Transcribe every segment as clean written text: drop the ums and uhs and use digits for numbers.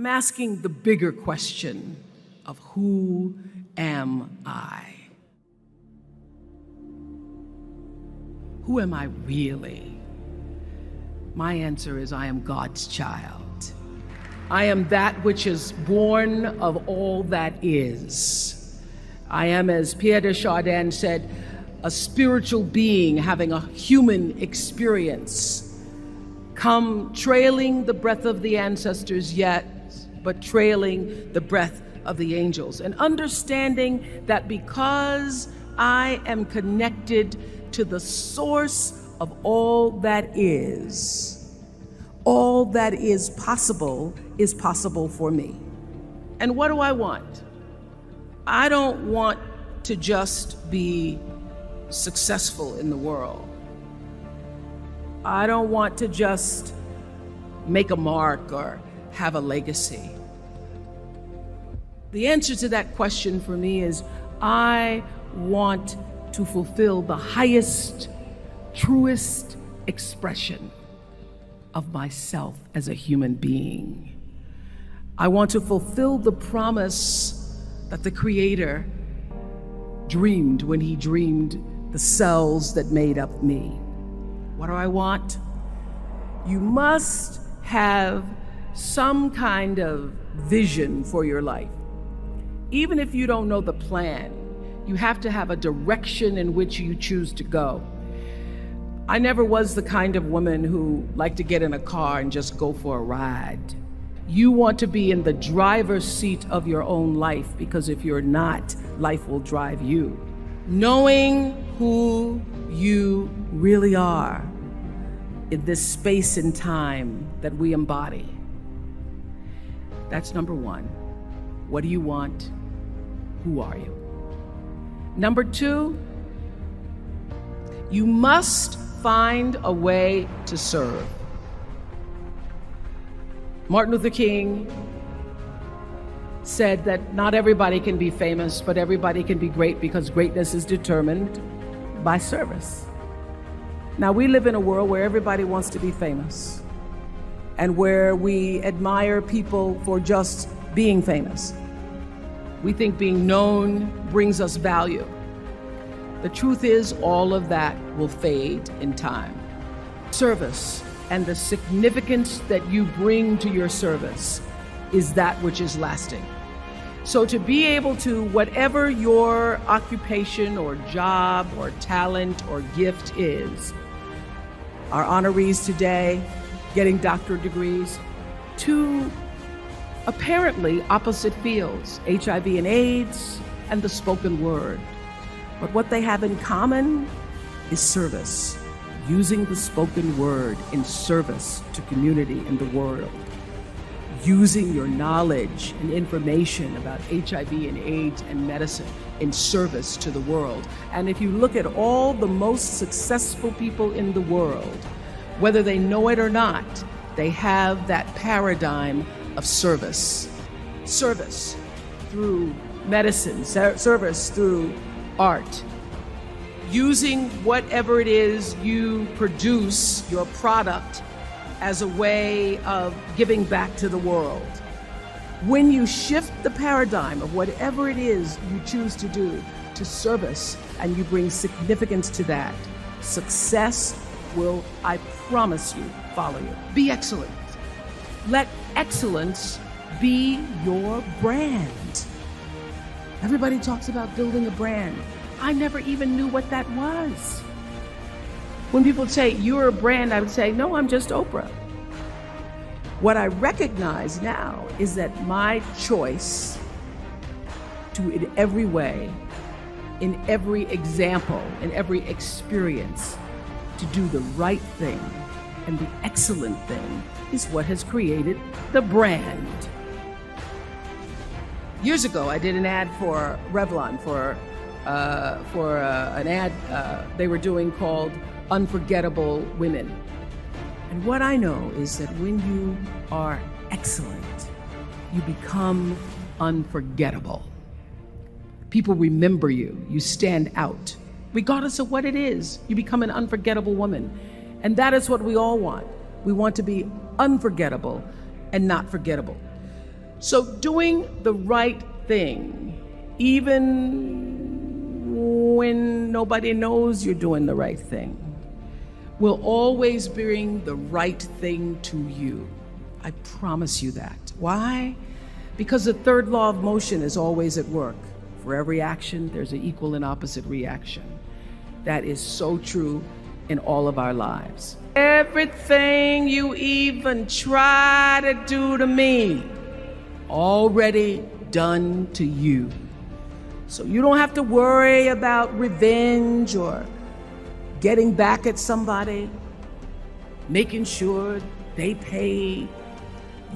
I'm asking the bigger question of who am I? Who am I really? My answer is I am God's child. I am that which is born of all that is. I am, as Pierre de Chardin said, a spiritual being having a human experience, come trailing the breath of the ancestors yet, but trailing the breath of the angels, and understanding that because I am connected to the source of all that is possible for me. And what do I want? I don't want to just be successful in the world. I don't want to just make a mark or have a legacy. The answer to that question for me is I want to fulfill the highest, truest expression of myself as a human being. I want to fulfill the promise that the Creator dreamed when He dreamed the cells that made up me. What do I want? You must have some kind of vision for your life. Even if you don't know the plan, you have to have a direction in which you choose to go. I never was the kind of woman who liked to get in a car and just go for a ride. You want to be in the driver's seat of your own life, because if you're not, life will drive you. Knowing who you really are in this space and time that we embody. That's number one. What do you want? Who are you? Number two, you must find a way to serve. Martin Luther King said that not everybody can be famous, but everybody can be great, because greatness is determined by service. Now, we live in a world where everybody wants to be famous and where we admire people for just being famous. We think being known brings us value. The truth is, all of that will fade in time. Service and the significance that you bring to your service is that which is lasting. So to be able to, whatever your occupation or job or talent or gift is, our honorees today getting doctorate degrees, to apparently opposite fields, HIV and AIDS and the spoken word. But what they have in common is service, using the spoken word in service to community in the world, using your knowledge and information about HIV and AIDS and medicine in service to the world. And if you look at all the most successful people in the world, whether they know it or not, they have that paradigm of service. Service through medicine, service through art. Using whatever it is you produce, your product, as a way of giving back to the world. When you shift the paradigm of whatever it is you choose to do to service, and you bring significance to that, success will, I promise you, follow you. Be excellent. Let excellence be your brand. Everybody talks about building a brand. I never even knew what that was. When people say, you're a brand, I would say, no, I'm just Oprah. What I recognize now is that my choice to, in every way, in every example, in every experience, to do the right thing and the excellent thing is what has created the brand. Years ago, I did an ad for Revlon for an ad they were doing called Unforgettable Women. And what I know is that when you are excellent, you become unforgettable. People remember you. You stand out. Regardless of what it is, you become an unforgettable woman. And that is what we all want. We want to be unforgettable and not forgettable. So doing the right thing, even when nobody knows you're doing the right thing, will always bring the right thing to you. I promise you that. Why? Because the third law of motion is always at work. For every action, there's an equal and opposite reaction. That is so true in all of our lives. Everything you even try to do to me, already done to you. So you don't have to worry about revenge or getting back at somebody, making sure they pay.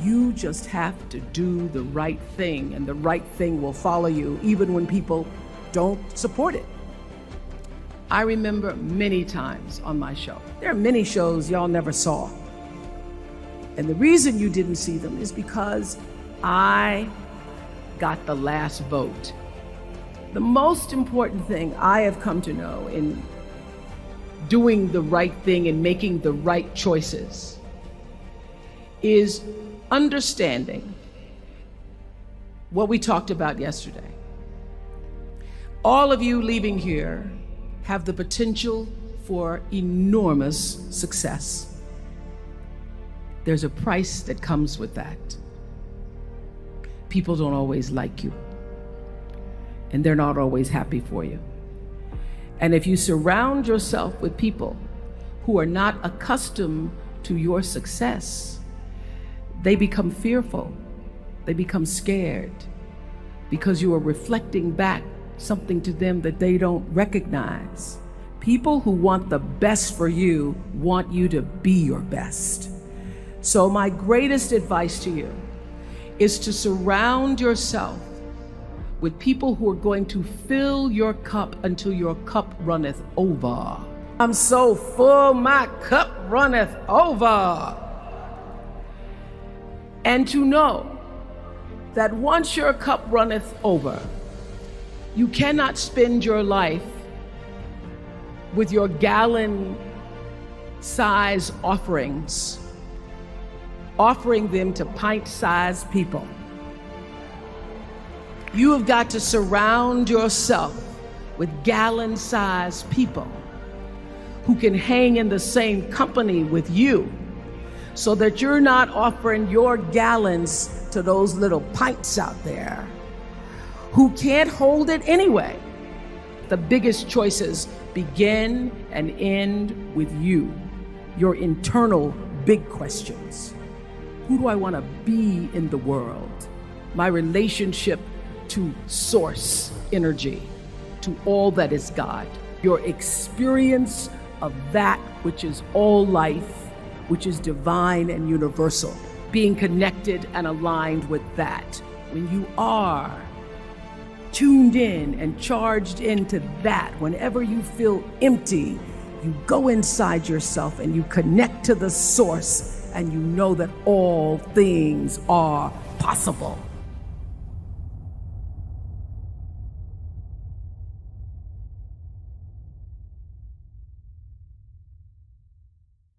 You just have to do the right thing, and the right thing will follow you even when people don't support it. I remember many times on my show. There are many shows y'all never saw. And the reason you didn't see them is because I got the last vote. The most important thing I have come to know in doing the right thing and making the right choices is understanding what we talked about yesterday. All of you leaving here have the potential for enormous success. There's a price that comes with that. People don't always like you, and they're not always happy for you. And if you surround yourself with people who are not accustomed to your success, they become fearful, they become scared, because you are reflecting back something to them that they don't recognize. People who want the best for you want you to be your best. So my greatest advice to you is to surround yourself with people who are going to fill your cup until your cup runneth over. I'm so full, my cup runneth over. And to know that once your cup runneth over, you cannot spend your life with your gallon-size offerings, offering them to pint-sized people. You have got to surround yourself with gallon-sized people who can hang in the same company with you, so that you're not offering your gallons to those little pints out there who can't hold it anyway. The biggest choices begin and end with you, your internal big questions. Who do I want to be in the world? My relationship to source energy, to all that is God. Your experience of that which is all life, which is divine and universal. Being connected and aligned with that. When you are tuned in and charged into that, whenever you feel empty, you go inside yourself and you connect to the source, and you know that all things are possible.